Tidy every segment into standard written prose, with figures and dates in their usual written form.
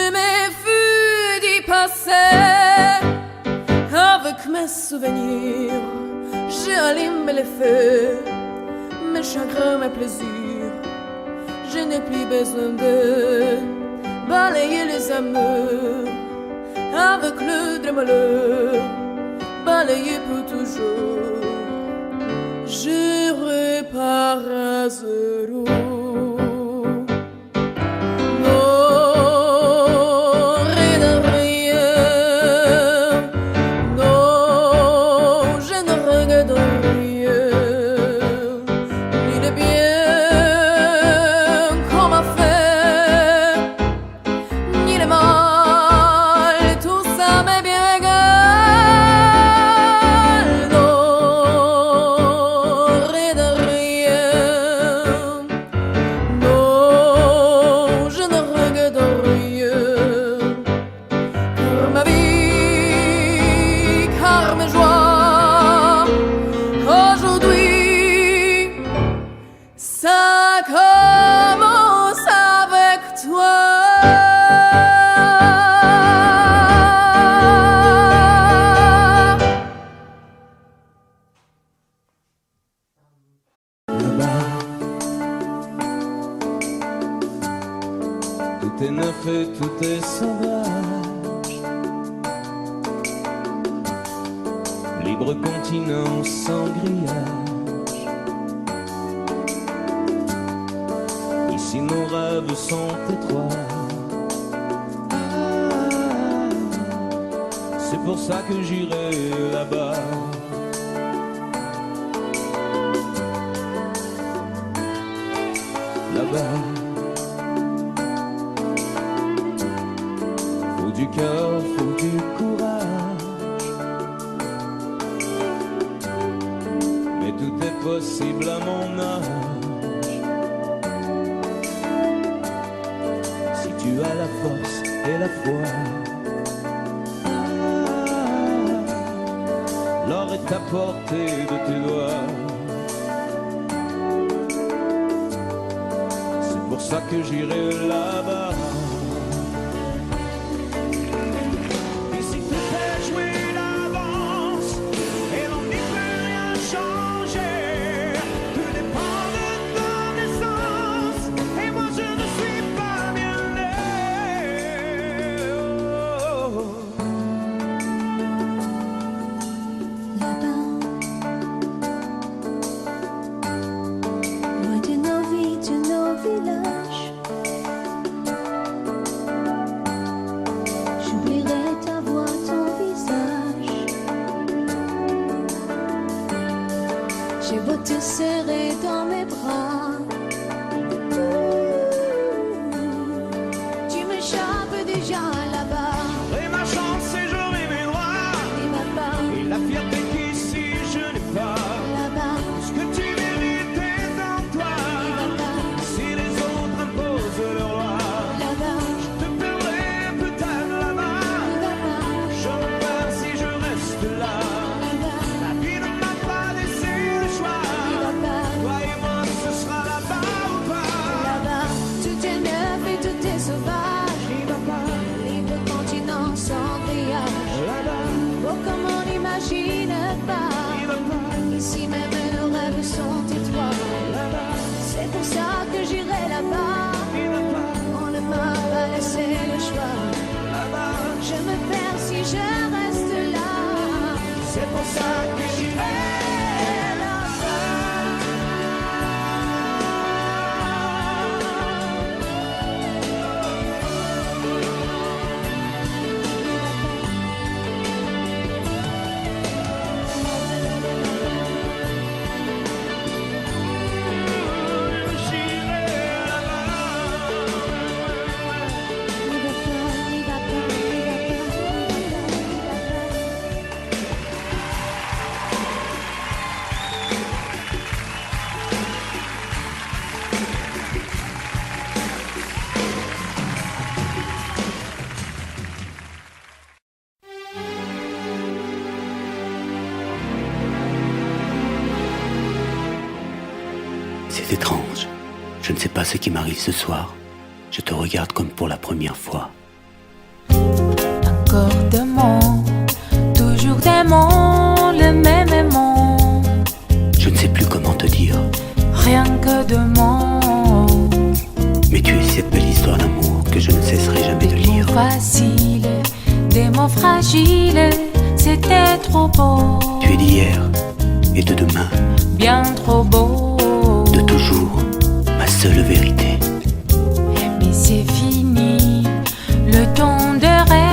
Je m'effuis d'y passer avec mes souvenirs. J'allume les feux, mes chagrins, mes plaisirs. Je n'ai plus besoin de balayer les amours avec le de malheur, balayer pour toujours. Je repars à zéro. Tout est neuf et tout est sauvage. Libre continent sans grillage. Ici nos rêves sont étroits. C'est pour ça que j'irai là-bas. Là-bas. Faut du cœur, faut du courage. Mais tout est possible à mon âge. Si tu as la force et la foi, l'or est à portée de tes doigts. C'est pour ça que j'irai là-bas. J'ai beau te serrer dans mes bras, tu m'échappes déjà là-bas. J'aurai ma chance et j'aurai mes droits. Et ma part, Et la fierté qu'ici je n'ai pas. là-bas, Ce que tu mérites est en toi. et ma part, Si les autres imposent leur loi, là-bas, je te perdrai peut-être là-bas. et ma part, Je repars si je reste là. là-bas, La vie ne m'a pas laissé le choix. et ma part, Toi et moi, ce sera là-bas ou pas. là-bas. Tout est neuf et tout est sauvage. Et ma part, Libre continent sans grillage. là-bas, Oh, comme on n'imagine pas. et ma part, Ici même nos rêves sont étroits. là-bas, C'est pour ça que j'irai là-bas. et ma part, On ne m'a pas laissé le choix. là-bas. Je me perds si je reste là. C'est pour ça que j'irai C'est étrange. Je ne sais pas ce qui m'arrive ce soir. Je te regarde comme pour la première fois. Encore d'aimant, toujours d'aimant, le même aimant. Je ne sais plus comment te dire. Rien que d'aimant. Mais tu es cette belle histoire d'amour que je ne cesserai jamais de lire. Des mots faciles, des mots fragiles, c'était trop beau. Tu es d'hier et de demain, bien trop beau. de toujours, ma seule vérité. Mais c'est fini, le temps de rêve.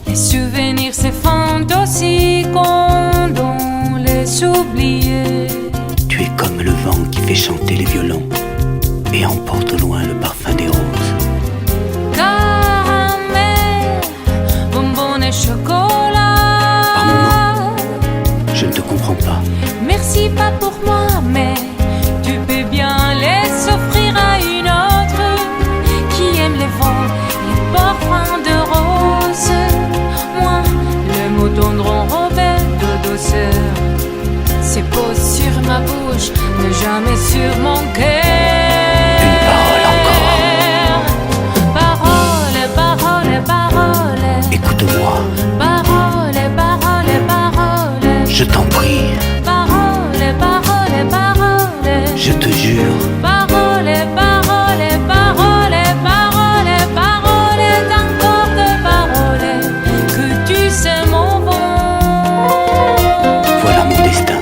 Les souvenirs s'effondrent aussi quand on les oublie. Tu es comme le vent qui fait chanter les violons et emporte au loin le parfum des roses. Caramel, bonbons et chocolat. Par moments, je ne te comprends pas. Merci pas pour moi, mais tu peux bien les offrir à une autre qui aime les vents, les parfums de rose. Moi, le mot tendre enrobé de douceur, c'est posé sur ma bouche, mais jamais sur mon cœur. Une parole encore. Parole, parole, parole. Écoute-moi, Parole, parole, parole. je t'en prie, Parole, parole, parole. je te jure. Parole, parole, parole, parole, parole, encore de paroles que tu sais mon bon. Voilà mon destin.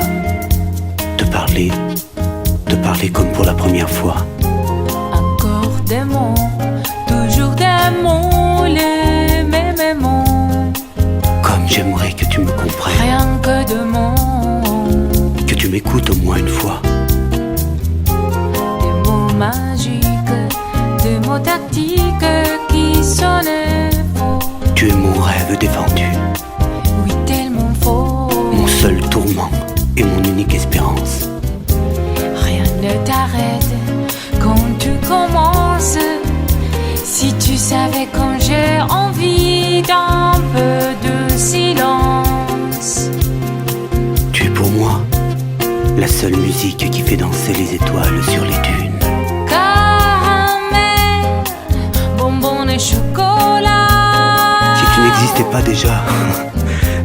Te parler comme pour la première fois. Encore des mots, toujours des mots, les mêmes mots. Comme j'aimerais que tu me comprennes, Rien que de mots, que tu m'écoutes au moins une fois. des mots magiques, des mots tactiques qui sonnent faux. Tu es mon rêve défendu, Oui, tellement faux. mon seul tourment et mon unique espérance. Rien ne t'arrête quand tu commences. Si tu savais quand j'ai envie d'un peu de silence. Tu es pour moi la seule musique qui fait danser les étoiles sur les dunes. Caramel, bonbons et chocolat. Si tu n'existais pas déjà,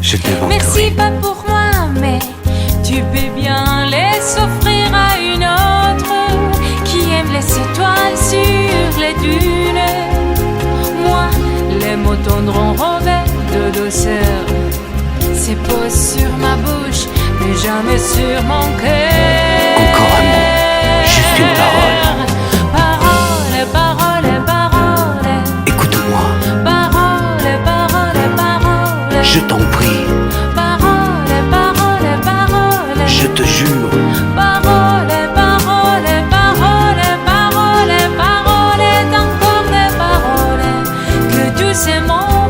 je t'inventerais. Merci pas pour moi, mais tu peux bien les offrir à une autre qui aime les étoiles sur les dunes. Moi, les mots tendres enrobés de douceur, c'est posé sur ma bouche, mais jamais sur mon cœur. Encore un mot, juste une parole. Parole, parole, parole. Écoute-moi, Parole, parole, parole. je t'en prie, Parole, parole, parole. je te jure. Parole, parole, parole, parole, parole, encore des paroles que tu sais mon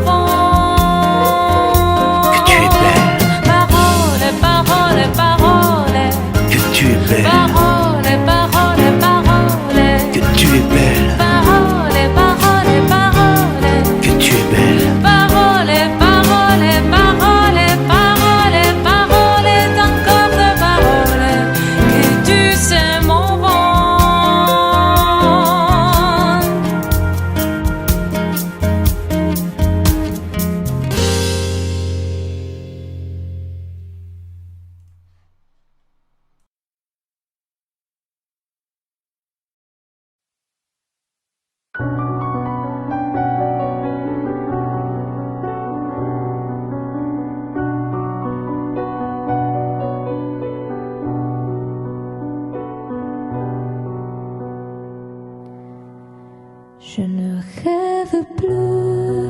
vent. Que tu es belle, Parole, parole, parole. que tu es belle, Parole, parole, parole. que tu es belle, Parole, parole, parole. que tu es belle. Parole, parole, parole, parole, parole, encore de paroles que tu sais mon vent. Je ne rêve plus,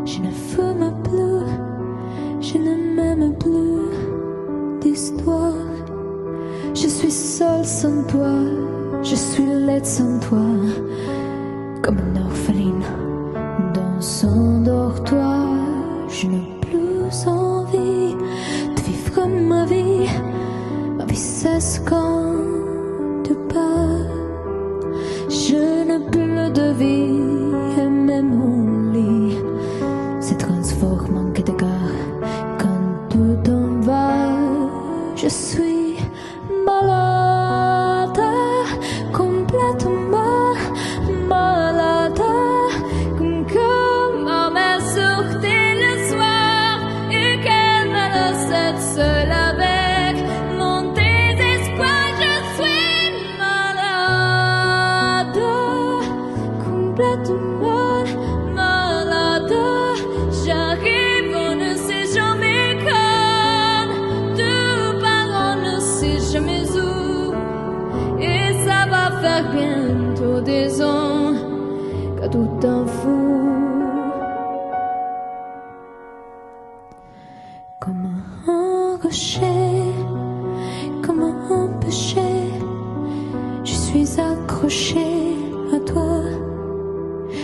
je ne fume plus, je ne m'aime plus d'histoire. Je suis seule sans toi, je suis laide sans toi, comme une orpheline dans son dortoir. Je n'ai plus envie de vivre ma vie cesse quand tu pars. Je n'ai plus de vie et même mon lit se transforme en quai de gare quand tu t'en vas. Je suis malade, complètement malade, comme ma mère sur accrochée comme un péché. Je suis accrochée à toi.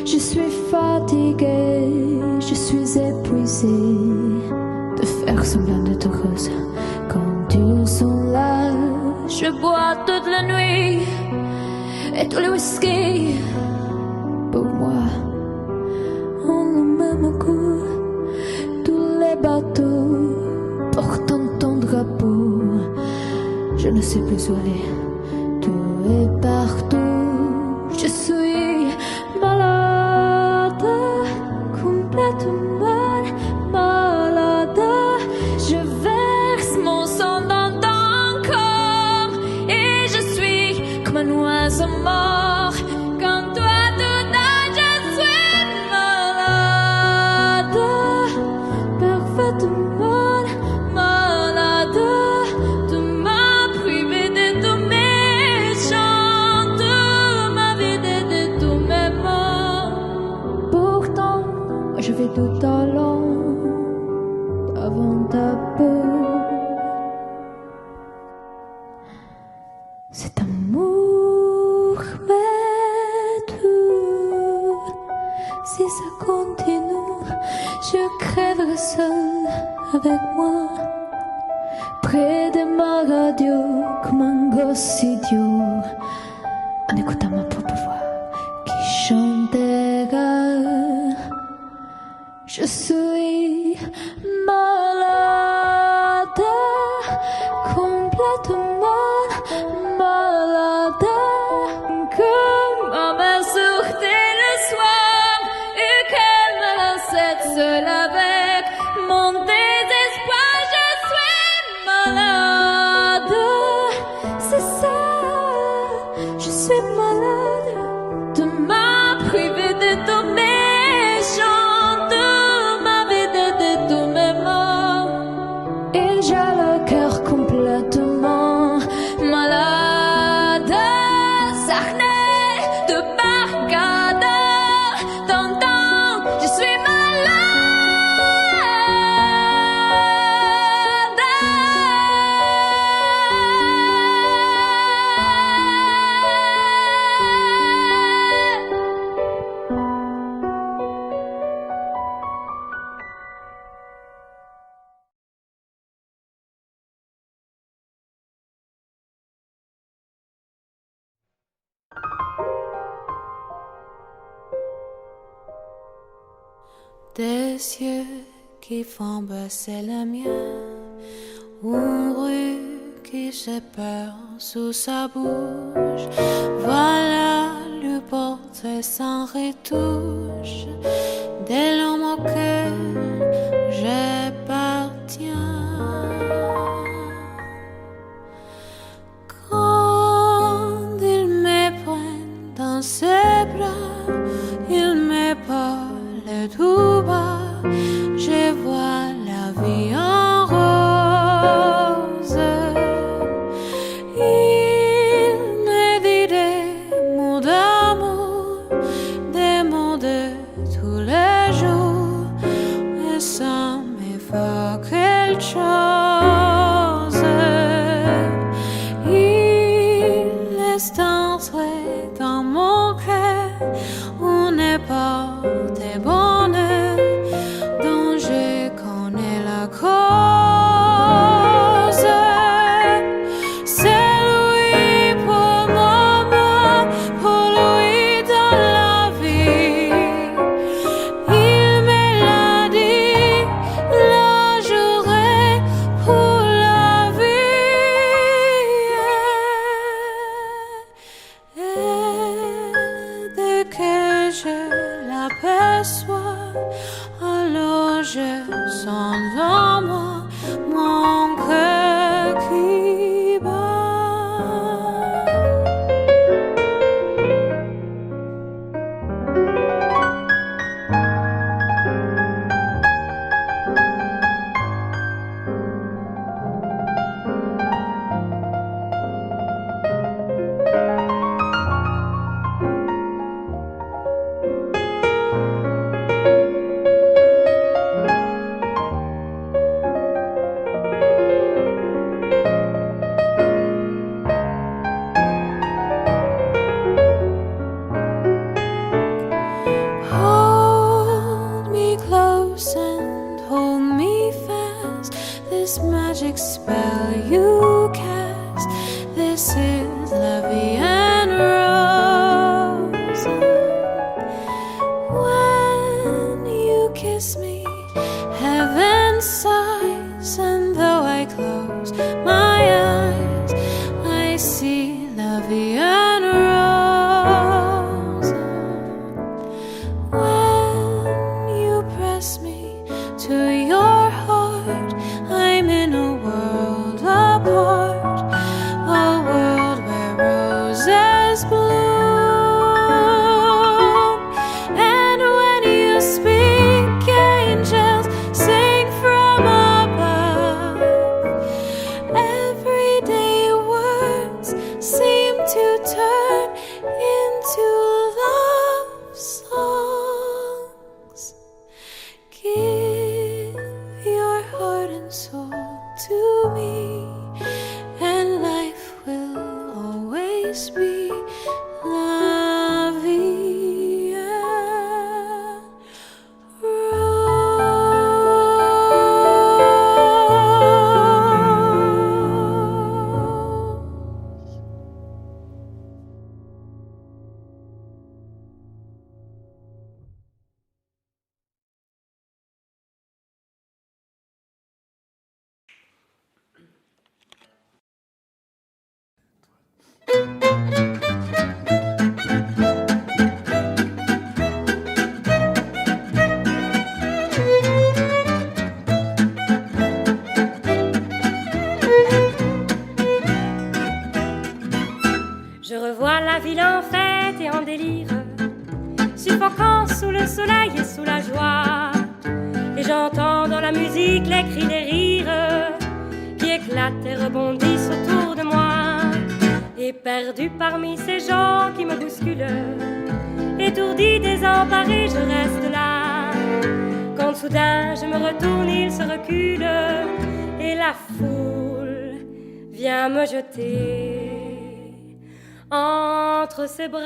Je suis fatiguée, je suis épuisée de faire semblant d'être heureuse quand ils sont là. Je bois toute la nuit et tous les whisky pour moi ont le même goût. Tous les bateaux portant ton drapeau, je ne sais plus où aller. Tout est partout. Je suis malade, complètement malade. Je verse mon sang dans ton corps et je suis comme un oiseau mort. Quand toi tout âge, je suis malade, parfaitement malade. Tu m'as privé de tous mes chants, tu m'as vidé de tous mes mots. Pourtant, je vais tout allant avant ta peau. Cet amour m'est tout. Si ça continue, je crèverai seule avec moi, près de ma radio, comme un gosse idiot, en écoutant ma propre voix qui chantera. Je suis malade, complètement malade, comme ma mère sortait le soir et qu'elle me laissait seule avec mon désespoir. Je suis malade, c'est ça, je suis malade. Tu m'as privé de tous mes chants, tu m'as vidé de tous mes mots, et j'ai le cœur complètement malade. Sarney de Barcade, t'entends, je suis Des yeux qui font baisser les miens, une rue qui se perd sous sa bouche. Voilà le portrait sans retouche de l'homme auquel j'appartiens. Quand il me prend dans ses bras, il me parle tout bas, je vois la vie en rose. Il me dit des mots d'amour, des mots de tous les jours, et ça me fait quelque chose. Il laisse entrer dans mon cœur une porte de bonheur dont je connais la cause. C'est lui pour moi, pour lui dans la vie. Il me l'a dit, la journée pour la vie. Et dès que je l'aperçois, alors je sens en moi mon cœur qui bat. kiss me, heaven sighs, and though I close my eyes, I see la vie en rose. When you press me to your heart, I'm in a world apart, a world where roses bloom. And when you speak, angels sing from above. Everyday words seem to turn into love songs. Give your heart and soul to me, and life will always be la vie en rose. Je revois la ville en fête et en délire, suffocant sous le soleil et sous la joie. Et j'entends dans la musique les cris des rires qui éclatent et rebondissent autour de moi. Et perdu parmi ces gens qui me bousculent, étourdi, désemparé, je reste là. Quand soudain je me retourne, il se recule et la foule vient me jeter entre ses bras.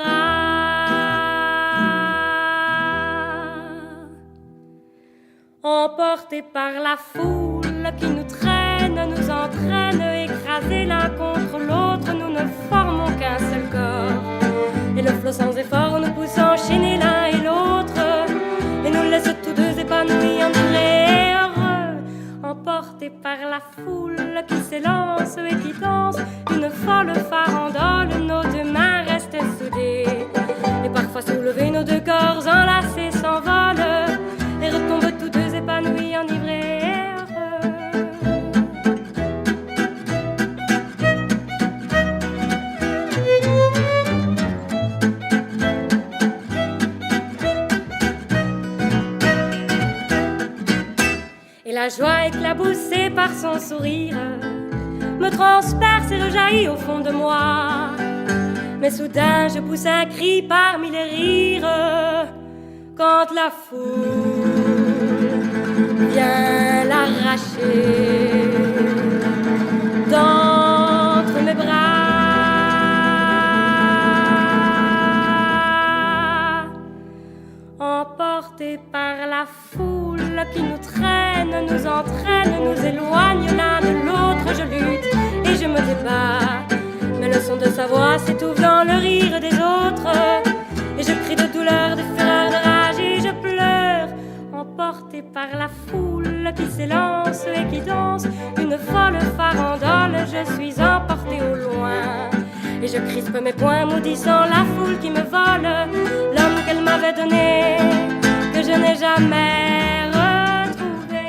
Emportés par la foule qui nous traîne, nous entraîne, écrasés l'un contre l'autre, nous ne formons qu'un seul corps. Et le flot sans effort nous pousse enchaîner l'un et l'autre, et nous laisse tous deux épanouis, enivrés et heureux. Emportés par la foule qui s'élance et qui danse une folle farandole, nos deux mains restent soudées, et parfois soulevés, nos deux corps enlacés s'envolent et retombent tous deux épanouis, enivrés et heureux. Et la joie éclaboussée par son sourire me transperce et rejaillit au fond de moi. Mais soudain je pousse un cri parmi les rires quand la foule vient l'arracher d'entre mes bras. Emportés par la foule qui nous traîne, nous entraîne, nous éloigne l'un de l'autre, je lutte et je me débat. Mais le son de sa voix s'étouffe dans le rire des autres, et je crie de douleur, de fureur, de rage et je pleure. Emporté par la foule qui s'élance et qui danse une folle farandole, je suis emporté au loin. Et je crispe mes poings maudissant la foule qui me vole l'homme qu'elle m'avait donné, que je n'ai jamais retrouvé.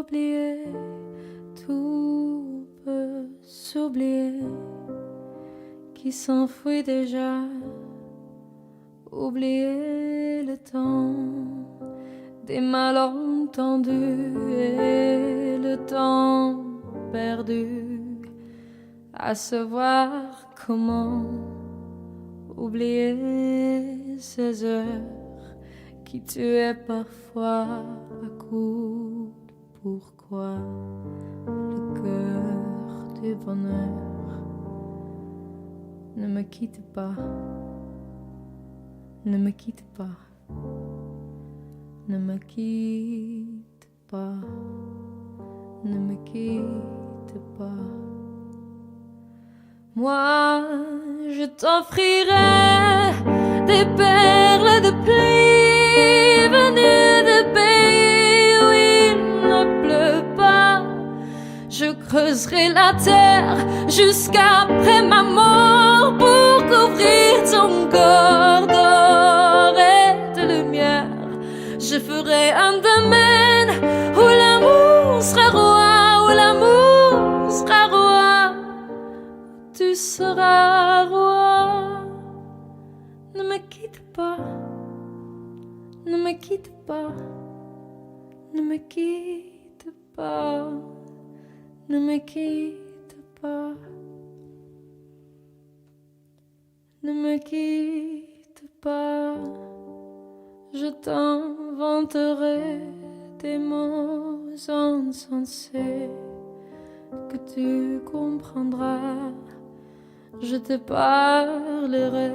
s'oublier, tout peut s'oublier, qui s'enfuit déjà. Oublier le temps des malentendus et le temps perdu à savoir comment oublier ces heures qui tuaient parfois à coups de pourquoi le cœur du bonheur. Ne me quitte pas. Ne me quitte pas, ne me quitte pas, ne me quitte pas. Moi, je t'offrirai des perles de pluie venues de pays où il ne pleut pas. Je creuserai la terre jusqu'après ma mort pour couvrir ton corps d'or et de lumière. Je ferai un domaine où l'amour sera roi, où l'amour sera roi, tu seras roi. Ne me quitte pas, ne me quitte pas, ne me quitte pas, ne me quitte pas, ne me quitte pas. Je t'inventerai des mots insensés que tu comprendras. Je te parlerai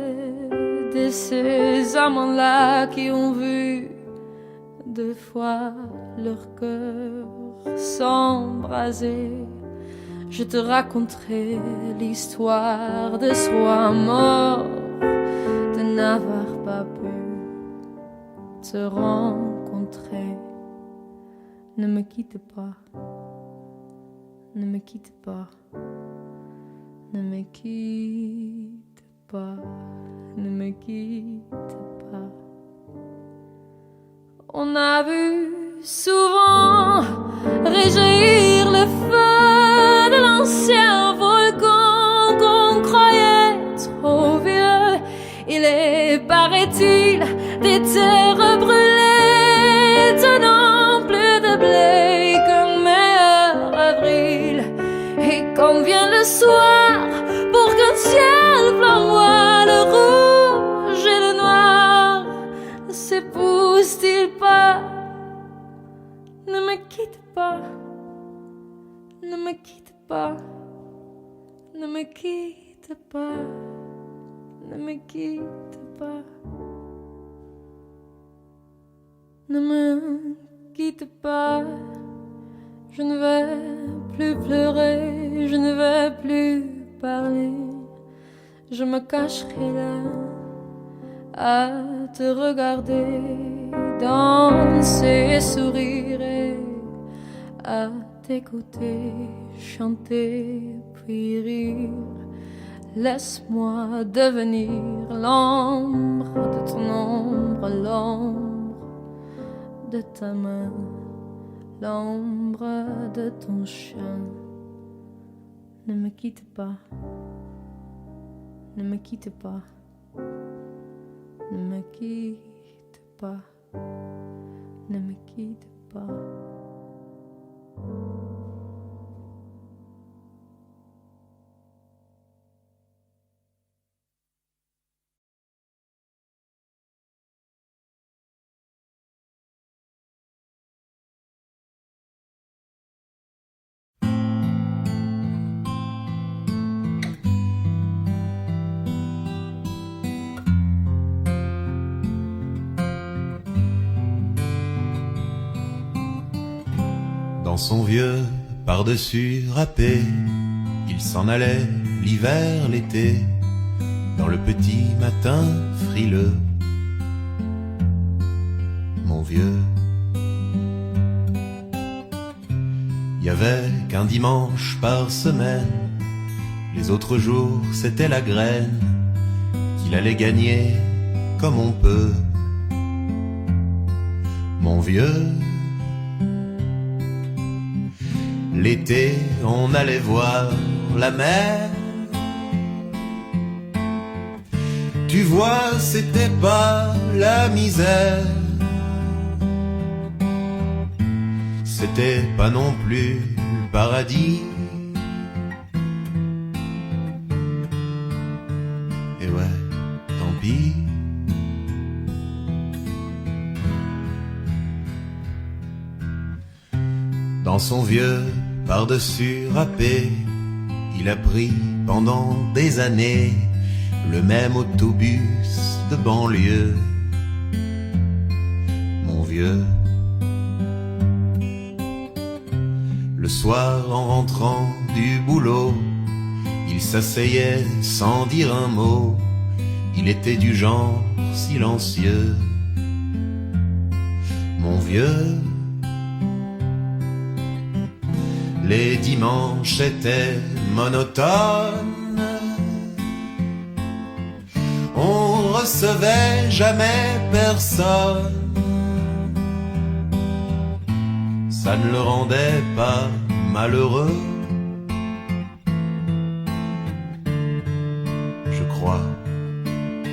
de ces amants-là qui ont vu deux fois leur cœur s'embraser. Je te raconterai l'histoire de ce roi mort, de n'avoir pas pu te rencontrer. Ne me quitte pas, ne me quitte pas, ne me quitte pas, ne me quitte pas. On a vu souvent réjaillir le feu de l'ancien volcan qu'on croyait trop vieux. Il est, paraît-il, des terres brûlées, tenant plus de blé qu'un meilleur avril. Et quand vient le soir, pour qu'un ciel flamboie, le rouge et le noir ne s'épousent-ils pas? Ne me quitte pas, ne me quitte pas, ne me quitte pas, ne me quitte pas. Ne me quitte pas, je ne vais plus pleurer, je ne vais plus parler. Je me cacherai là à te regarder danser et sourire et à t'écouter chanter puis rire. Laisse-moi devenir l'ombre de ton ombre, l'ombre de ta main, l'ombre de ton chien. Ne me quitte pas, ne me quitte pas, ne me quitte pas, ne me quitte pas. Dans son vieux par-dessus râpé, il s'en allait l'hiver, l'été, dans le petit matin frileux. Mon vieux, il y avait qu'un dimanche par semaine, les autres jours c'était la graine qu'il allait gagner comme on peut. Mon vieux, L'été, on allait voir la mer. Tu vois, c'était pas la misère. C'était pas non plus le paradis. Et ouais, tant pis. Dans son vieux par-dessus râpé, il a pris pendant des années le même autobus de banlieue. Mon vieux. Le soir, en rentrant du boulot, il s'asseyait sans dire un mot. Il était du genre silencieux. Mon vieux. Les dimanches étaient monotones. On recevait jamais personne. Ça ne le rendait pas malheureux, je crois,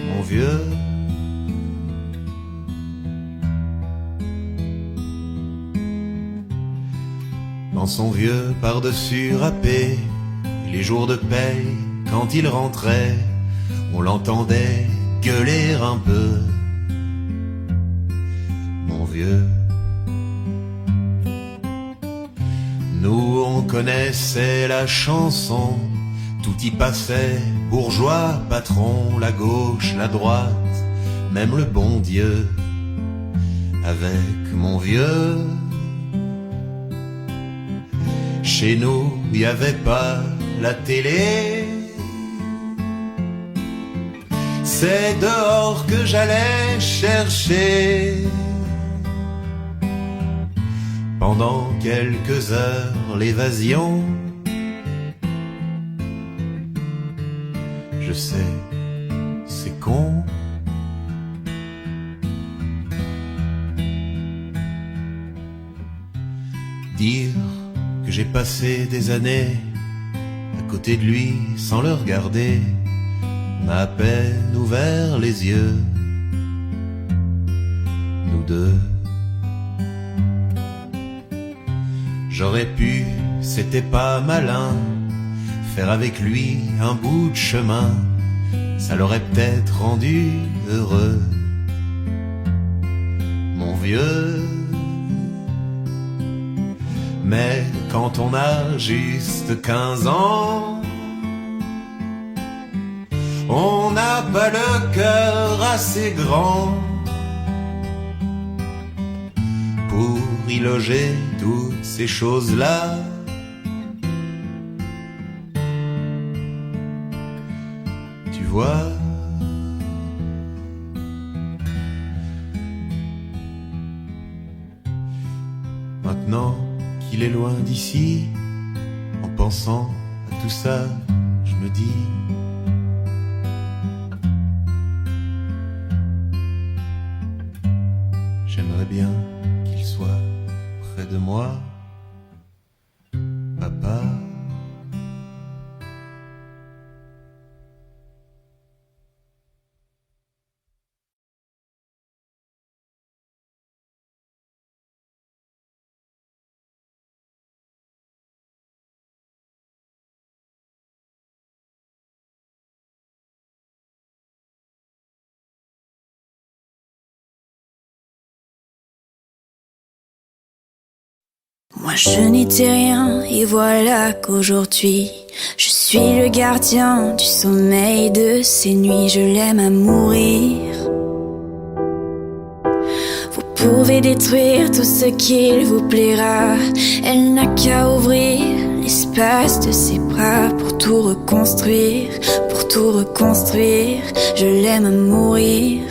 mon vieux. Dans son vieux par-dessus râpé, les jours de paye, quand il rentrait, on l'entendait gueuler un peu. Mon vieux. Nous on connaissait la chanson, tout y passait, bourgeois, patron, la gauche, la droite, même le bon Dieu. Avec mon vieux, chez nous, il n'y avait pas la télé. C'est dehors que j'allais chercher. Pendant quelques heures, l'évasion. Je sais, c'est con. Dire que j'ai passé des années à côté de lui sans le regarder m'a à peine ouvert les yeux. Nous deux. J'aurais pu, c'était pas malin, faire avec lui un bout de chemin, ça l'aurait peut-être rendu heureux. Mon vieux. Mais quand on a juste 15 ans, on n'a pas le cœur assez grand pour y loger toutes ces choses-là. Tu vois, maintenant qu'il est loin d'ici, en pensant à tout ça, je me dis j'aimerais bien qu'il soit près de moi, papa. Moi je n'étais rien et voilà qu'aujourd'hui je suis le gardien du sommeil de ces nuits. Je l'aime à mourir. Vous pouvez détruire tout ce qu'il vous plaira, elle n'a qu'à ouvrir l'espace de ses bras pour tout reconstruire, pour tout reconstruire. Je l'aime à mourir.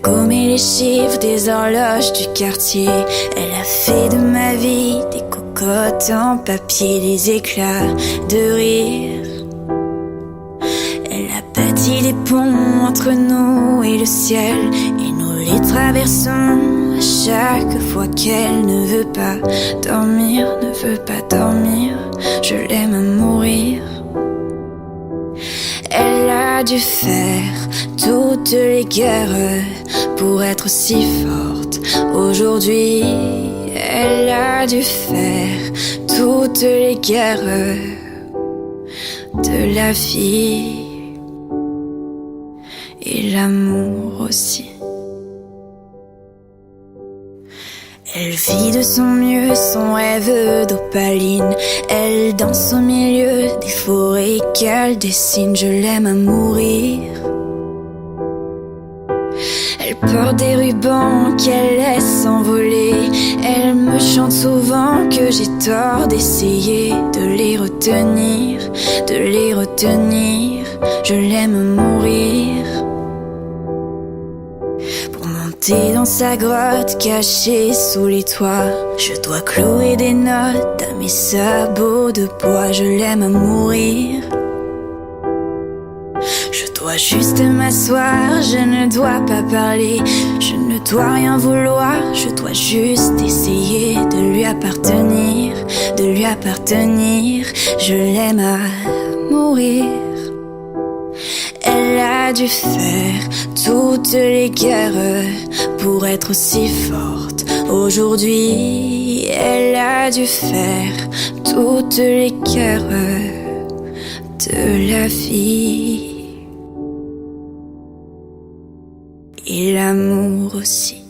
Gommé les chiffres des horloges du quartier, elle a fait de ma vie des cocottes en papier, des éclats de rire. Elle a bâti des ponts entre nous et le ciel, et nous les traversons à chaque fois qu'elle ne veut pas dormir, ne veut pas dormir. Je l'aime à mourir. Elle a dû faire toutes les guerres pour être si forte. Aujourd'hui, elle a dû faire toutes les guerres de la vie et l'amour aussi. Elle vit de son mieux son rêve d'opaline. Elle danse au milieu des forêts qu'elle dessine. Je l'aime à mourir. Elle porte des rubans qu'elle laisse s'envoler. Elle me chante souvent que j'ai tort d'essayer de les retenir, de les retenir. Je l'aime à mourir. Dans sa grotte cachée sous les toits, je dois clouer des notes à mes sabots de bois. Je l'aime à mourir. Je dois juste m'asseoir, je ne dois pas parler, je ne dois rien vouloir, je dois juste essayer de lui appartenir, de lui appartenir. Je l'aime à mourir. Elle a dû faire toutes les guerres pour être aussi forte. Aujourd'hui, elle a dû faire toutes les guerres de la vie et l'amour aussi.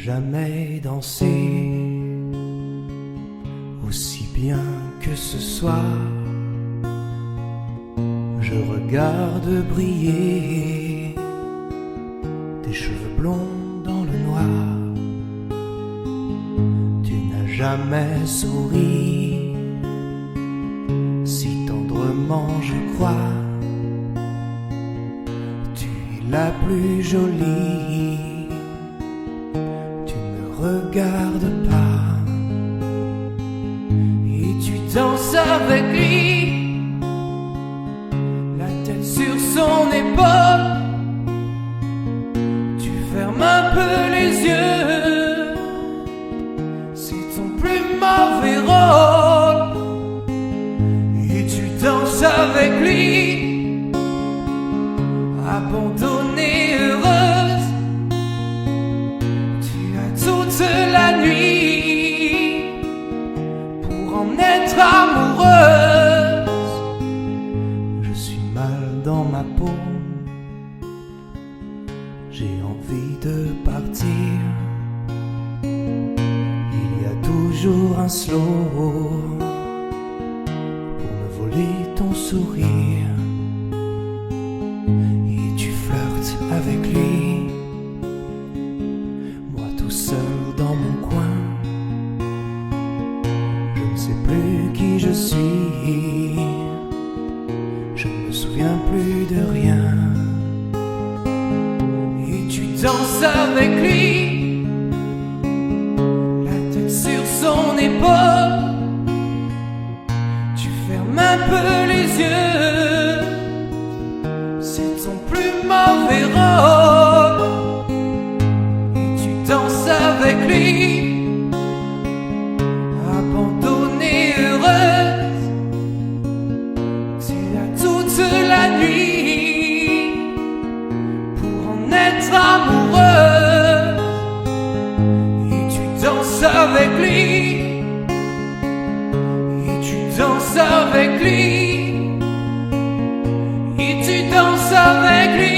jamais dansé aussi bien que ce soir. Je regarde briller tes cheveux blonds dans le noir. Tu n'as jamais souri si tendrement, je crois. Tu es la plus jolie. Tu ne regardes pas et tu danses avec lui, la tête sur son épaule. Tu fermes un peu les yeux, c'est ton plus mauvais rôle. Et tu danses avec lui, abandonnée, heureuse. Tu as toute la nuit pour en être amoureuse. Je suis mal dans ma peau, j'ai envie de partir. Il y a toujours un slow pour me voler ton sourire. Et tu flirtes avec lui, moi tout seul dans mon coin. Je ne sais plus qui je suis, je ne me souviens plus de rien. Et tu danses avec lui, la tête sur son épaule. Tu fermes un peu les yeux, c'est ton plus mauvais rôle. Et tu danses avec lui, abandonnée, heureuse. Tu as toute la nuit pour en être amoureuse. Et tu danses avec lui, et tu danses avec lui, et tu danses avec lui,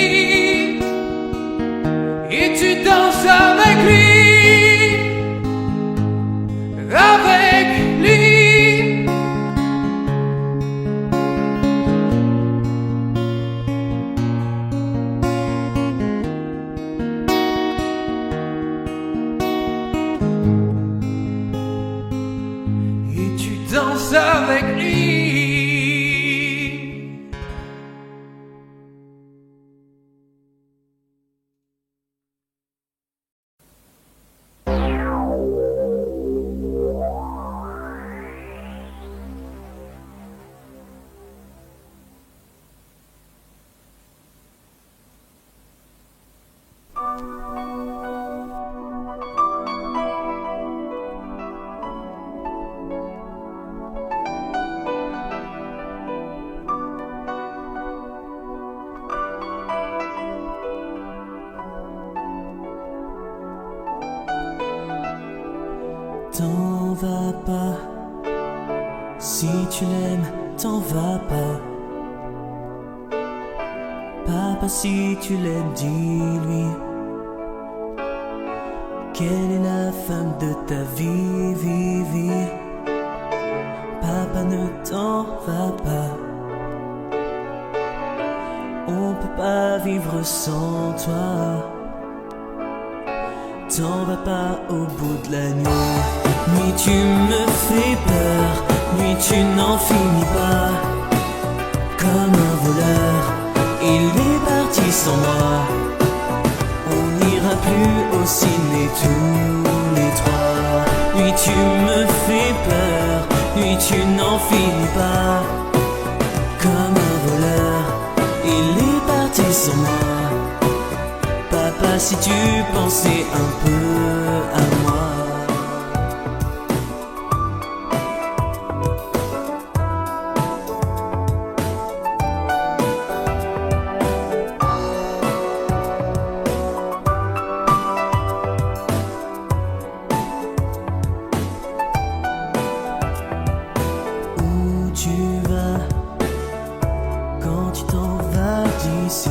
et tu danses avec lui, avec lui. Et tu danses avec lui. T'en vas pas, si tu l'aimes, t'en vas pas. Papa, si tu l'aimes, dis-lui quelle est la femme de ta vie, vie, vie. Papa, ne t'en va pas, on peut pas vivre sans toi. T'en vas pas au bout de la nuit. Nuit tu me fais peur, nuit tu n'en finis pas. Comme un voleur, il est parti sans moi. On n'ira plus au ciné tous les trois. Nuit tu me fais peur, nuit tu n'en finis pas. Comme un voleur, il est parti sans moi. Papa, si tu pensais un peu à moi. Où tu vas quand tu t'en vas d'ici?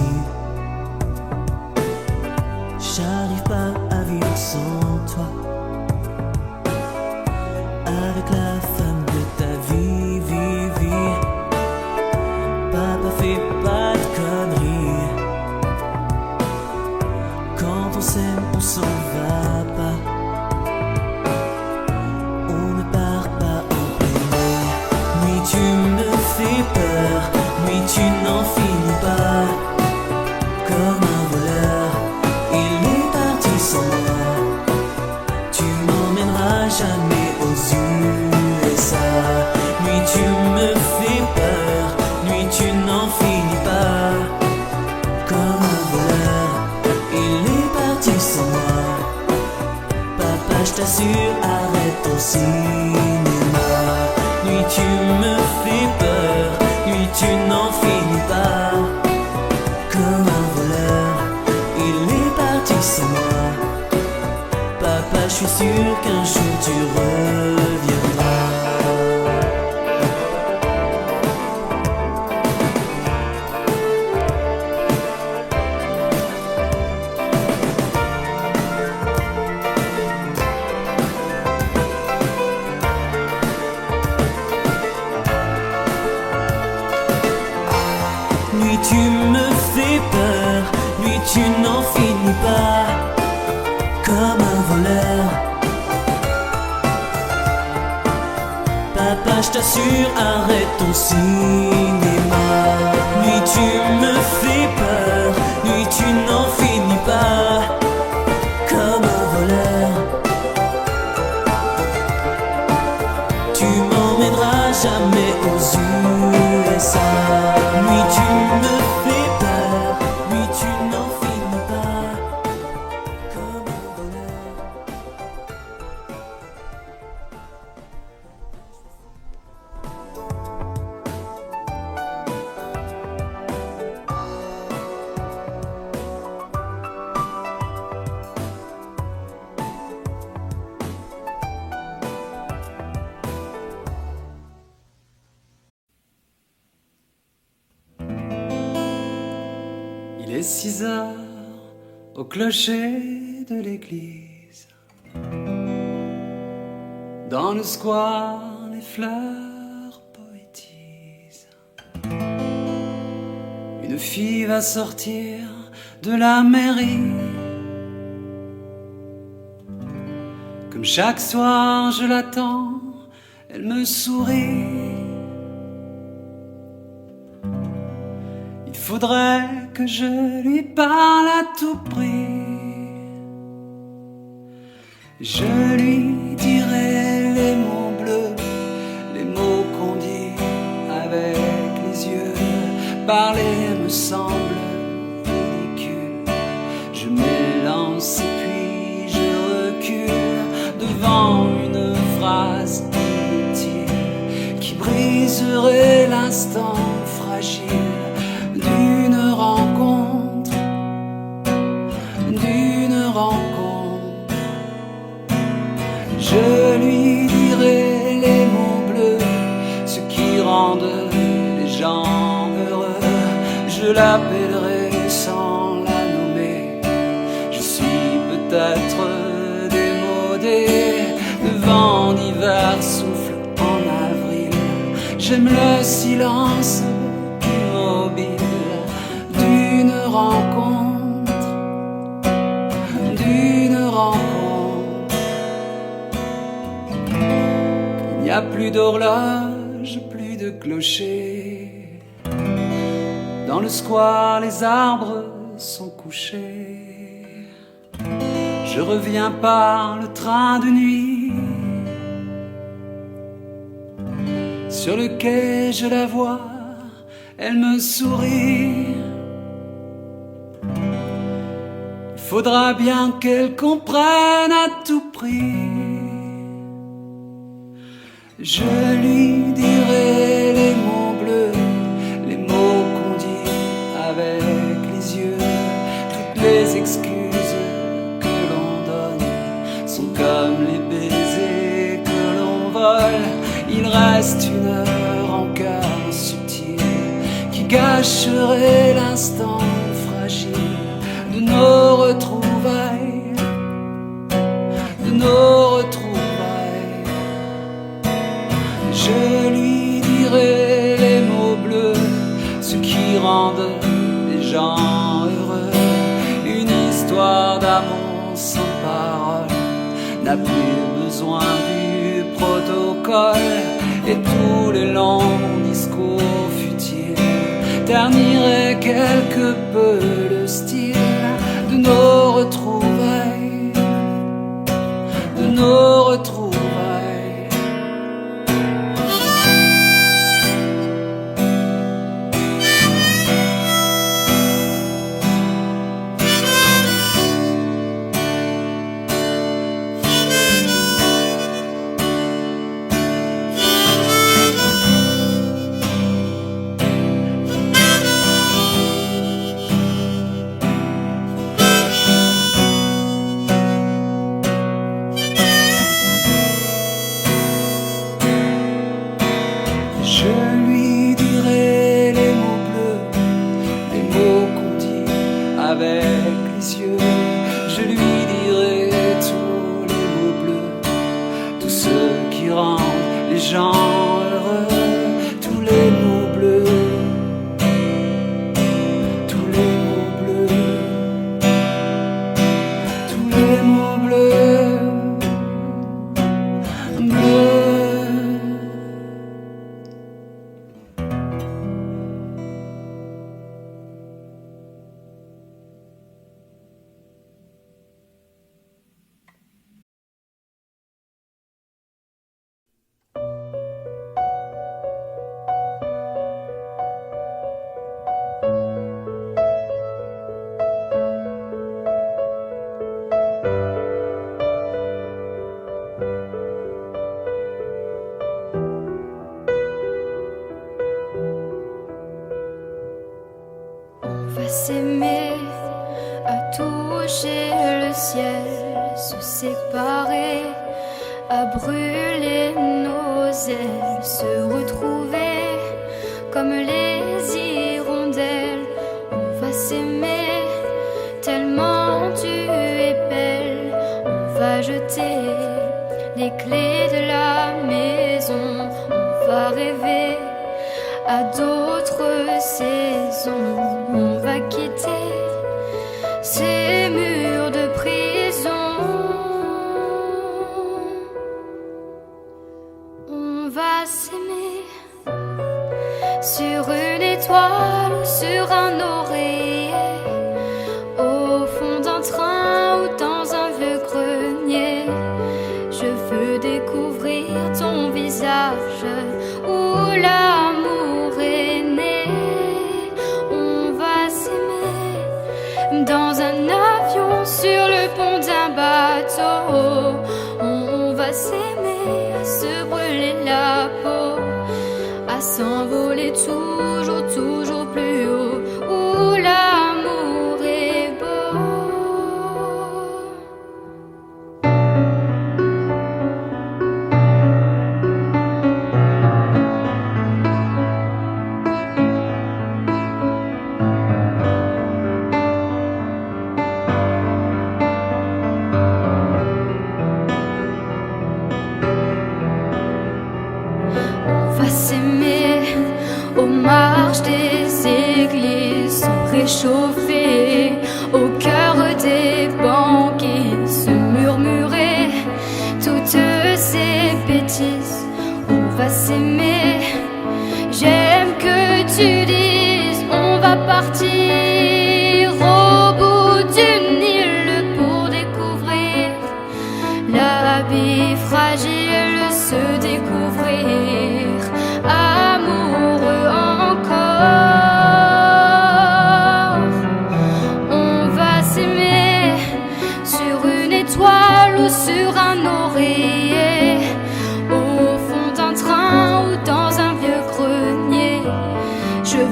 J'arrive pas à vivre sans tu me fais peur, nuit tu n'en finis pas. Comme un voleur, il est parti sans moi. Tu m'emmèneras jamais aux USA. Nuit tu me fais peur, nuit tu n'en finis pas. Comme un voleur, il est parti sans moi. Papa, je t'assure, arrête ton cinéma. Nuit tu me fais peur, nuit tu n'en finis pas. Comme un voleur, il est parti sans moi. Papa, je suis sûr qu'un jour tu reviendras. Nuit tu me fais peur, nuit tu n'en finis pas. Comme un voleur. Papa, je t'assure, arrête ton cinéma. Nuit tu me fais peur, nuit tu n'en finis pas. Comme un voleur. Tu m'emmèneras jamais aux USA. Nuit tu me fais peur, nuit tu n'en finis pas. Comme un voleur. Il est 6 heures au clocher de l'église. Dans le square, les fleurs poétisent. Une fille va sortir de la mairie. Comme chaque soir, je l'attends, elle me sourit. Il faudrait que je lui parle à tout prix. Je lui dirai les mots bleus, les mots qu'on dit avec les yeux. Parler me semble ridicule. Je m'élance et puis je recule devant une phrase inutile qui briserait l'instant fragile d'une rencontre, d'une rencontre. Je lui dirai les mots bleus, ceux qui rendent les gens heureux. Je l'appellerai sans la nommer. Je suis peut-être démodé, le vent d'hiver souffle en avril. J'aime le silence immobile d'une rencontre, d'une rencontre. Il n'y a plus d'horloge, plus de clocher. Dans le square, les arbres sont couchés. Je reviens par le train de nuit. Sur le quai, je la vois, elle me sourit. Il faudra bien qu'elle comprenne à tout prix. Je lui dirai les mots bleus, les mots qu'on dit avec les yeux. Toutes les excuses que l'on donne sont comme les baisers que l'on vole. Il reste une rancœur subtile qui gâcherait l'instant fragile de nos retrouvailles, de nos retrouvailles. Je lui dirai les mots bleus, ceux qui rendent les gens heureux. Une histoire d'amour sans parole n'a plus besoin du protocole. Et tous les longs quelque peu le style de nos retrouvailles, de nos retrouvailles. Je lui dirai les mots bleus, les mots qu'on dit avec les yeux. Je lui dirai tous les mots bleus, tous ceux qui rendent les gens heureux. Tous les mots bleus, tous les mots bleus, tous les mots bleus, bleus. S'aimer, à toucher le ciel, se séparer, à brûler nos ailes, se retrouver comme les hirondelles. On va s'aimer tellement tu es belle. On va jeter les clés de la maison. On va rêver à d'autres saisons. On va quitter ces murs de prison. On va s'aimer sur une étoile ou sur un oreiller, au fond d'un train ou dans un vieux grenier. Je veux découvrir ton visage où l'amour est né. On va s'aimer dans un avion, sur le pont d'un bateau. On va s'aimer, à se brûler la peau, à s'envoler toujours, toujours plus haut, où l'amour est beau. On va s'aimer aux marches des églises, se réchauffer au cœur des banquiers, se murmurer toutes ces bêtises. On va s'aimer, j'aime que tu dises, on va partir au bout d'une île pour découvrir la vie fragile, se découvrir amoureux encore. On va s'aimer sur une étoile ou sur un oreiller, au fond d'un train ou dans un vieux grenier. Je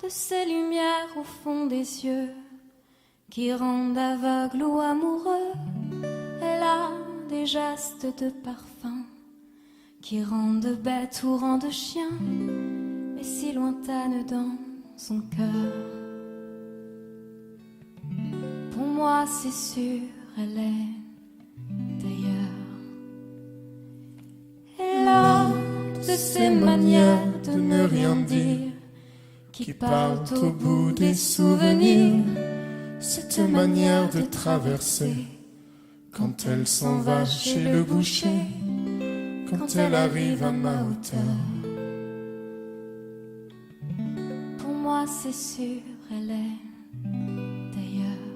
de ces lumières au fond des yeux qui rendent aveugle ou amoureux. Elle a des gestes de parfum qui rendent bête ou rendent chien, mais si lointaine dans son cœur. Pour moi c'est sûr, elle est d'ailleurs. Elle a de ces manières de ne rien dire qui partent au bout des souvenirs. Cette manière de traverser quand elle s'en va chez le boucher, quand elle arrive à ma hauteur. Pour moi c'est sûr, elle est d'ailleurs.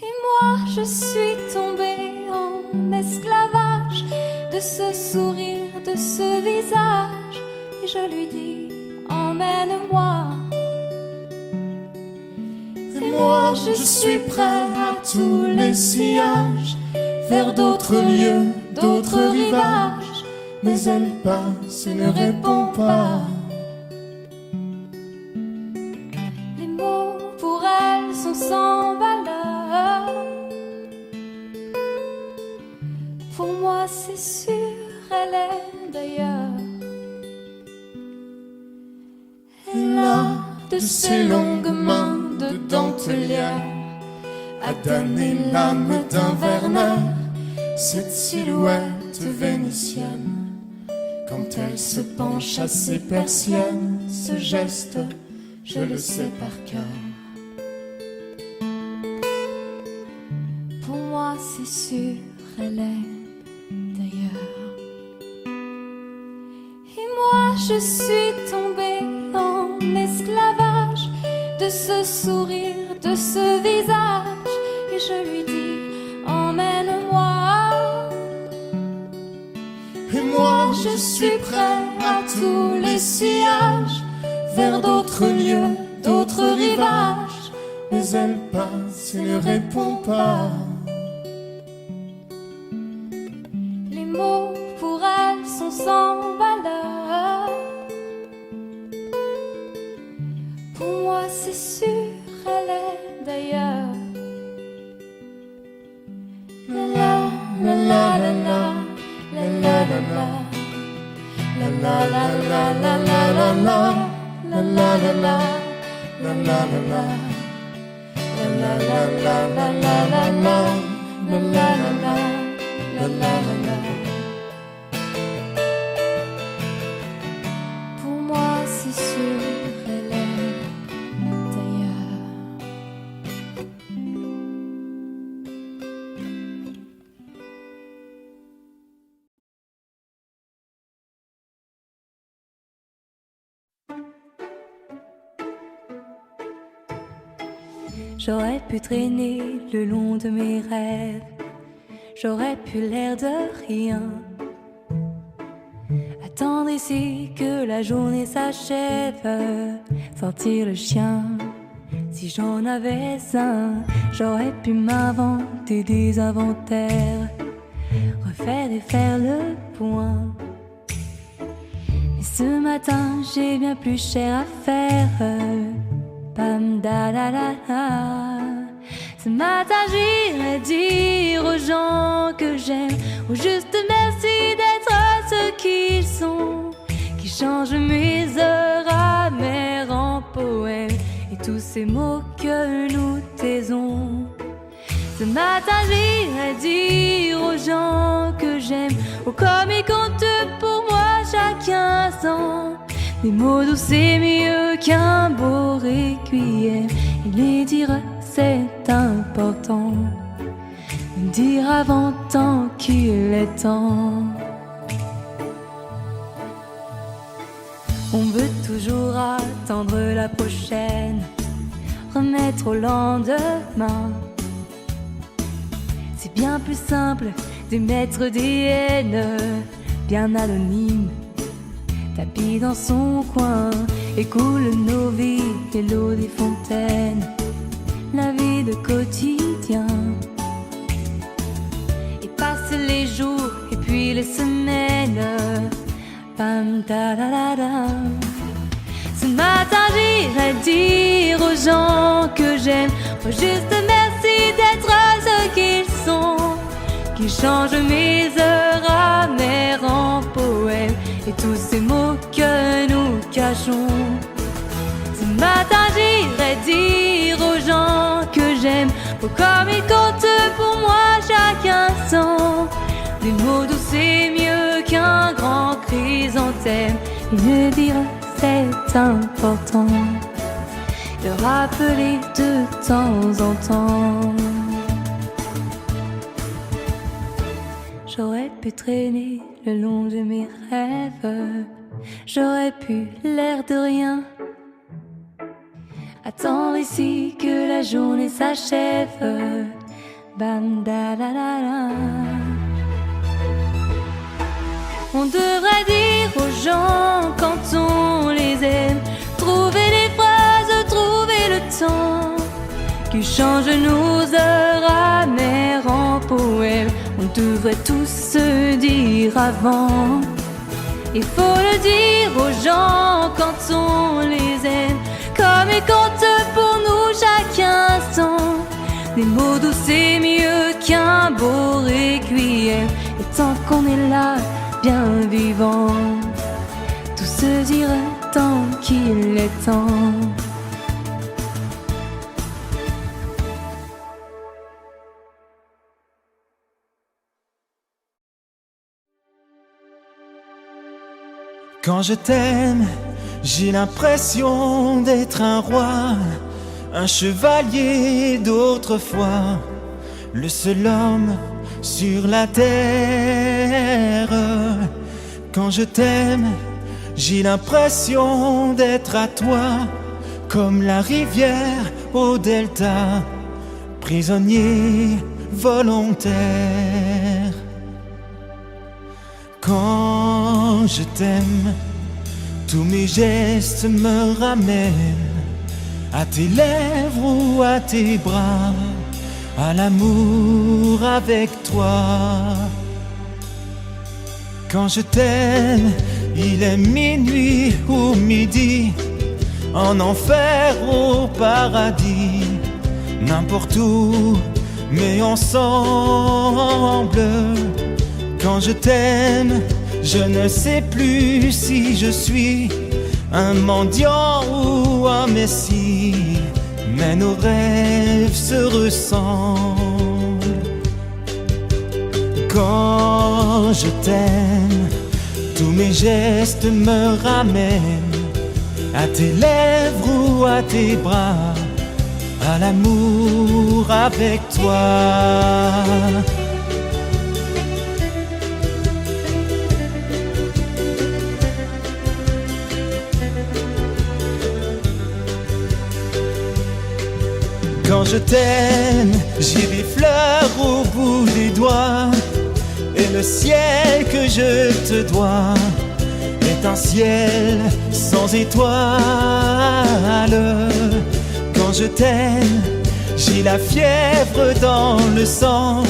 Et moi je suis tombée en esclavage de ce sourire, de ce visage, et je lui dis emmène-moi. Et moi je suis prêt à tous les sillages, vers d'autres lieux, d'autres rivages, mais elle passe et ne répond pas. Les mots pour elle sont sans valeur. Pour moi c'est sûr, elle est d'ailleurs. Elle a de ces longues mains de dentelière à damner l'âme d'un Werner. Cette silhouette vénitienne, quand elle se penche à ses persiennes, ce geste, je le sais par cœur. Pour moi c'est sûr, elle est d'ailleurs. Et moi je suis tombée en esclavage de ce sourire, de ce visage, et je lui dis emmène-moi. Et moi je suis prêt à tous les sillages, vers d'autres lieux, d'autres rivages, mais elle passe et ne répond pas. Les mots pour elle sont sans valeur. Pour moi c'est sûr, elle est d'ailleurs. La la la la la la. La la la la, la la la la la la la, la la la la, la la la la, la la la la la la la, la la la, la la la. Pour moi c'est sûr, elle est d'ailleurs. J'aurais pu traîner le long de mes rêves, j'aurais pu l'air de rien, attendre ici que la journée s'achève, sortir le chien si j'en avais un. J'aurais pu m'inventer des inventaires, refaire et faire le point. Mais ce matin j'ai bien plus cher à faire. Pam da da da da. Ce matin j'irai dire aux gens que j'aime, au juste merci d'être ceux qu'ils sont, qui changent mes heures amères en poèmes et tous ces mots que nous taisons. Ce matin j'irai dire aux gens que j'aime, oh comme ils comptent pour moi chaque instant. Des mots doux c'est mieux qu'un beau requiem, et les dire c'est important, me dire avant tant qu'il est temps. On veut toujours attendre la prochaine, remettre au lendemain. C'est bien plus simple d'émettre des haines, bien anonymes, tapis dans son coin, et coule nos vies et l'eau des fontaines, la vie de quotidien. Et passent les jours et puis les semaines, pam da da da da. Ce matin j'irai dire aux gens que j'aime, oh juste merci d'être ce qu'ils sont, qui changent mes heures amères en poèmes et tous ces mots que nous cachons. Ce matin j'irai dire aux gens que j'aime, oh comme ils comptent pour moi chaque instant. Des mots doux c'est mieux qu'un grand chrysanthème, et me dire c'est important, le rappeler de temps en temps. J'aurais pu traîner le long de mes rêves, j'aurais pu l'air de rien, attendre ici que la journée s'achève. Bam da la la la. On devrait dire aux gens quand on les aime, trouver les phrases, trouver le temps, qui change nos heures amères en poèmes. On devrait tous se dire avant. Il faut le dire aux gens quand on les aime, comme ils comptent pour nous chaque instant. Des mots doux c'est mieux qu'un beau requiem, et tant qu'on est là, bien vivant, tout se dira tant qu'il est temps. Quand je t'aime, j'ai l'impression d'être un roi, un chevalier d'autrefois, le seul homme sur la terre. Quand je t'aime, j'ai l'impression d'être à toi, comme la rivière au delta, prisonnier volontaire. Quand je t'aime, tous mes gestes me ramènent à tes lèvres ou à tes bras, à l'amour avec toi. Quand je t'aime, il est minuit ou midi, en enfer ou paradis, n'importe où, mais ensemble. Quand je t'aime, je ne sais plus si je suis un mendiant ou un messie, mais nos rêves se ressemblent. Quand je t'aime, tous mes gestes me ramènent à tes lèvres ou à tes bras, à l'amour avec toi. Quand je t'aime, j'ai des fleurs au bout des doigts, et le ciel que je te dois est un ciel sans étoiles. Quand je t'aime, j'ai la fièvre dans le sang,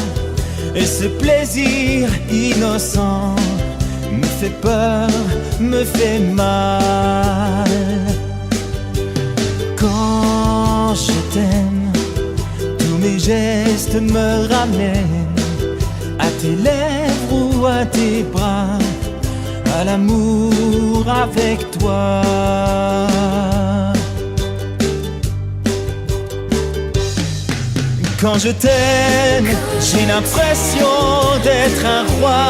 et ce plaisir innocent me fait peur, me fait mal. Quand je t'aime, tous mes gestes me ramènent à tes lèvres ou à tes bras, à l'amour avec toi. Quand je t'aime, j'ai l'impression d'être un roi,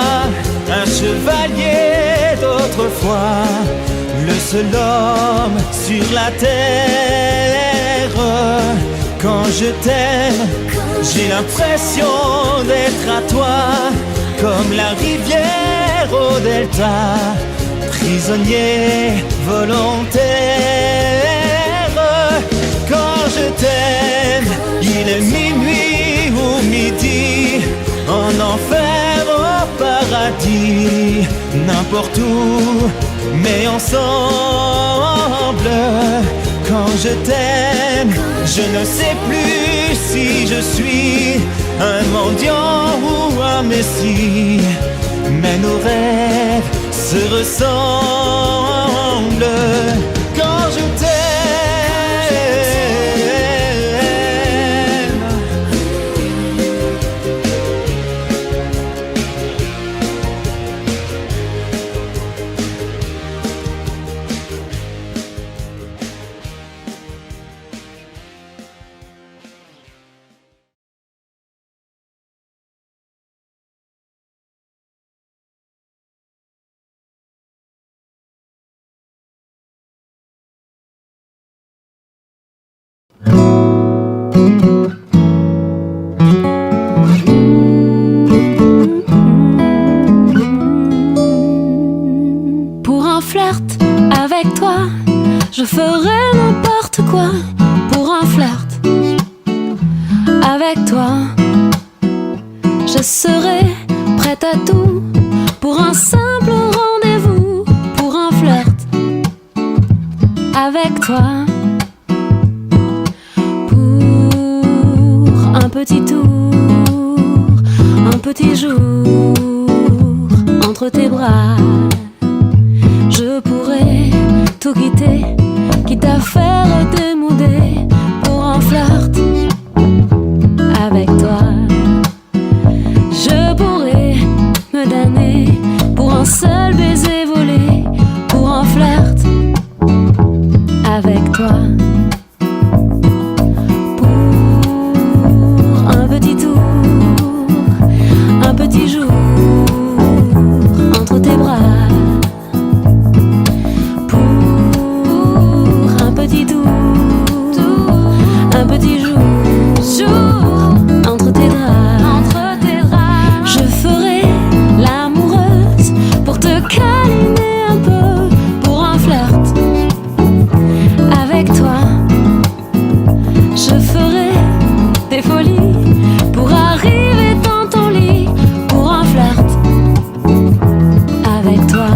un chevalier d'autrefois, le seul homme sur la terre. Quand je t'aime, j'ai l'impression d'être à toi, comme la rivière au delta, prisonnier volontaire. Quand je t'aime, il est minuit ou midi, en enfer au paradis, n'importe où, mais ensemble. Quand je t'aime, je ne sais plus si je suis un mendiant ou un messie, mais nos rêves se ressemblent. Quand je Je ferai n'importe quoi pour un flirt avec toi. Je serai prête à tout pour un simple rendez-vous, pour un flirt avec toi. Pour un petit tour, un petit jour entre tes bras. Je pourrais tout quitter, quitte à faire démouder pour un flirt avec toi. Je pourrais me damner pour un seul baiser volé, pour un flirt avec toi. Pour un petit tour, un petit jour entre tes bras. Un petit jour entre tes draps. Je ferai l'amoureuse pour te câliner un peu, pour un flirt avec toi. Je ferai des folies pour arriver dans ton lit, pour un flirt avec toi.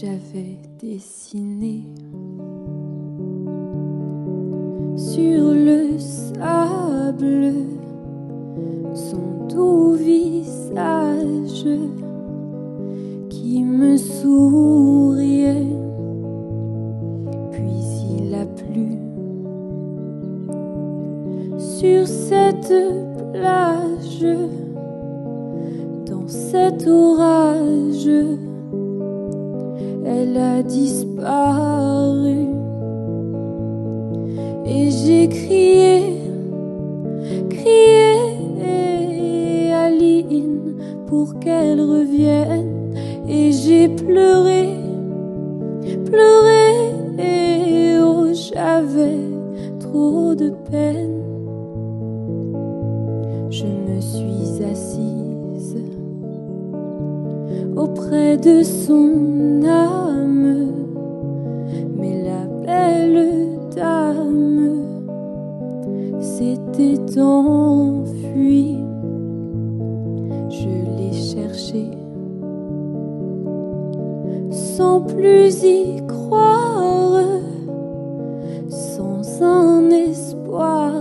J'avais dessiné sur le sable son doux visage qui me souriait. Puis il a plu sur cette plage, dans cet orage. Elle a disparu et j'ai crié, crié Aline pour qu'elle revienne. Et j'ai pleuré, pleuré, oh j'avais trop de peine. Je me suis assise auprès de son âme, mais la belle dame s'était enfuie. Je l'ai cherchée sans plus y croire, sans un espoir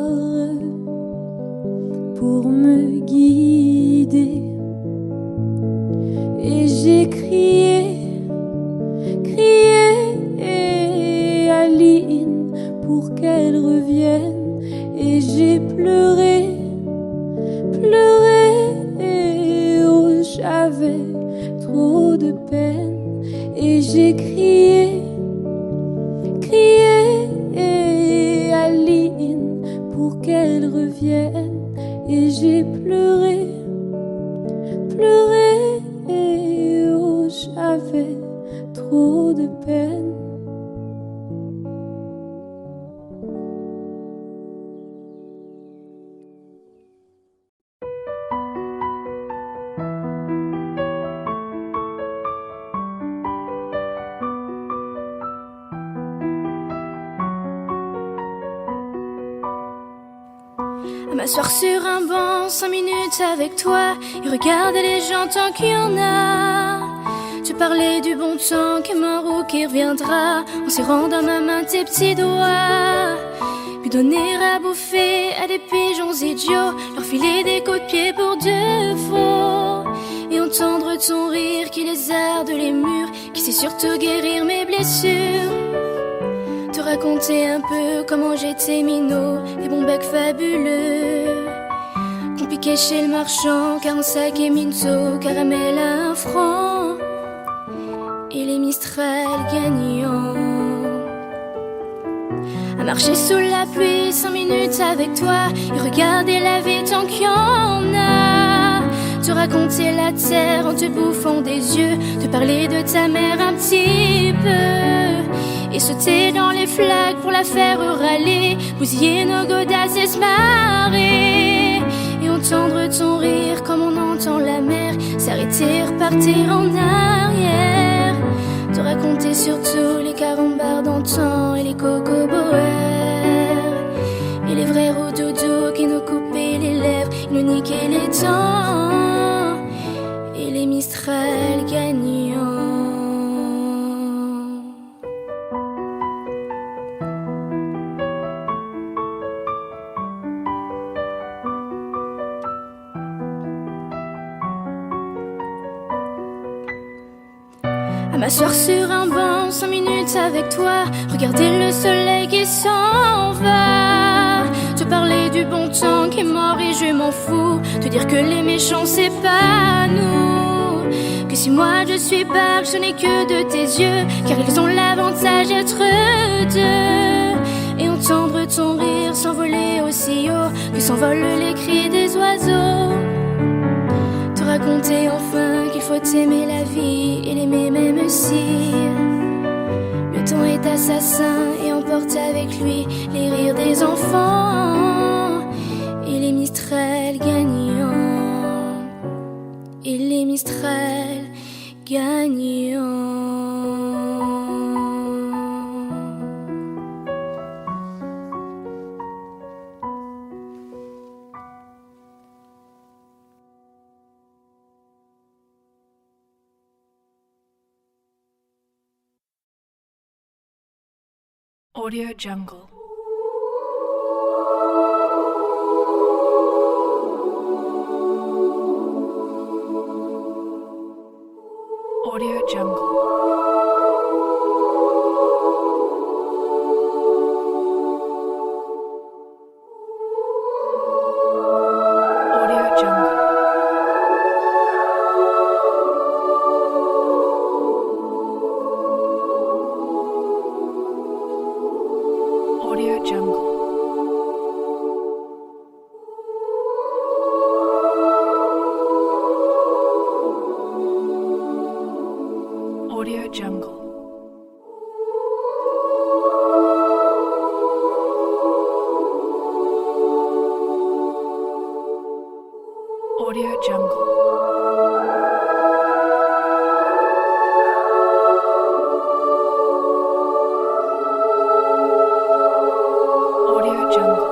pour me guider. Et j'ai crié, crié Aline pour qu'elle revienne. Et j'ai pleuré, pleuré, oh j'avais trop de peine. Et j'ai crié, crié Aline pour qu'elle revienne. Et j'ai pleuré, pleuré, oh j'avais trop de peine. À m'asseoir sur un banc 5 minutes avec toi et regarder les gens tant qu'il y en a. Tu parlais du bon temps comme un roux qui reviendra, en serrant dans ma main tes petits doigts. Puis donner à bouffer à des pigeons idiots, leur filer des coups de pied pour de faux. Et entendre ton rire qui lézarde les murs, qui sait surtout guérir mes blessures. Te raconter un peu comment j'étais minot, des bons becs fabuleux qu'on piquait chez le marchand, 45 et minto, caramel à 1 franc, et les Mistral gagnants. À marcher sous la pluie 5 minutes avec toi et regarder la vie tant qu'il y en a. raconter la terre en te bouffant des yeux, te parler de ta mère un petit peu, et sauter dans les flaques pour la faire râler, bousiller nos godasses et se marrer, et entendre ton rire comme on entend la mer s'arrêter, repartir en arrière, te raconter surtout les carambars d'antan et les cocoboères, et les vrais roudoudous qui nous coupaient les lèvres, ils nous niquaient les dents, et les Mistral gagnants. À m'asseoir sur un banc 5 minutes avec toi, regarder le soleil qui s'en va, te parler du bon temps qui est mort et je m'en fous, te dire que les méchants c'est pas nous, que si moi je suis barque ce n'est que de tes yeux, car ils ont l'avantage d'être deux, et entendre ton rire s'envoler aussi haut que s'envolent les cris des oiseaux, te raconter enfin qu'il faut aimer la vie et l'aimer même si le temps est assassin et emporte avec lui les rires des enfants, et les Mistral gagnants, et les Mistral gagnants. Audio Jungle. Audio Jungle. Audio Jungle. Audio Jungle. Audio Jungle.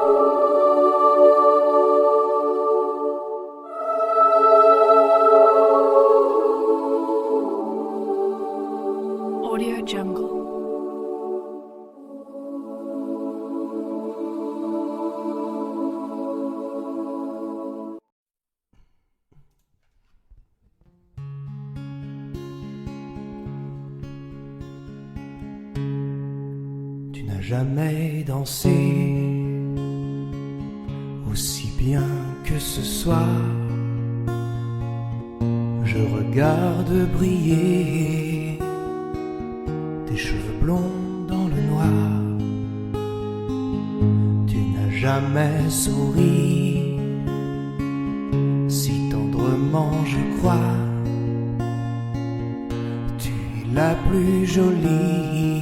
Audio Jungle. Tu n'as jamais dansé aussi bien que ce soir. Je regarde briller tes cheveux blonds dans le noir. Tu n'as jamais souri si tendrement, je crois. Tu es la plus jolie.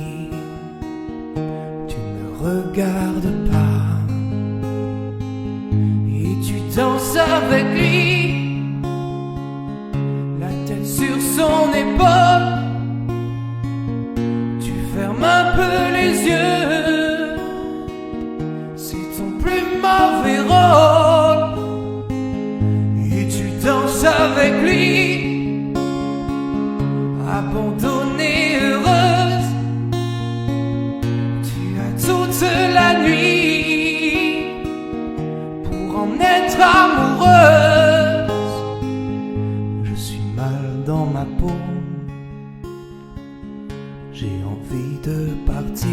Tu ne regardes pas et tu danses avec lui, la tête sur son épaule. Ferme un peu les yeux, c'est ton plus mauvais rôle. Et tu danses avec lui, abandonnée, heureuse. Tu as toute la nuit pour en être amoureuse. Je suis mal dans ma peau, j'ai envie de partir.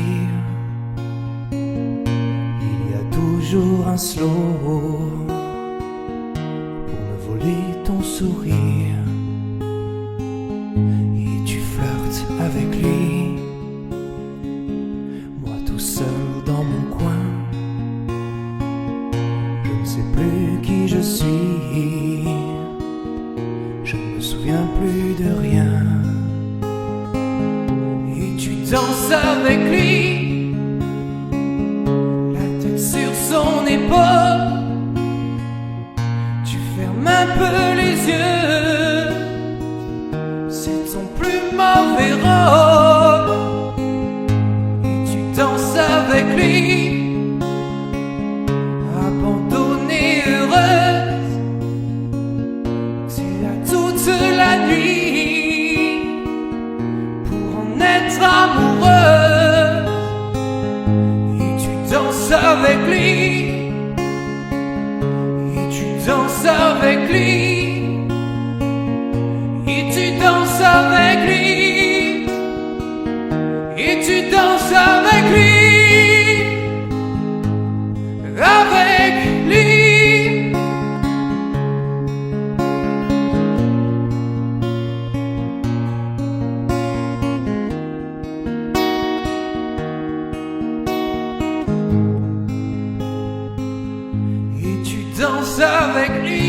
Il y a toujours un slow pour me voler ton sourire. Et tu flirtes avec lui, moi tout seul dans mon coin. Je ne sais plus qui je suis. danses avec lui, la tête sur son épaule. Tu fermes un peu les yeux, c'est ton plus mauvais rôle. Et tu danses avec lui, abandonnée, heureuse. Tu as toute la nuit pour en être amoureuse. Et tu danses avec lui, et tu danses avec lui, et tu danses avec lui, et tu danses avec lui, avec lui. Et tu danses avec lui.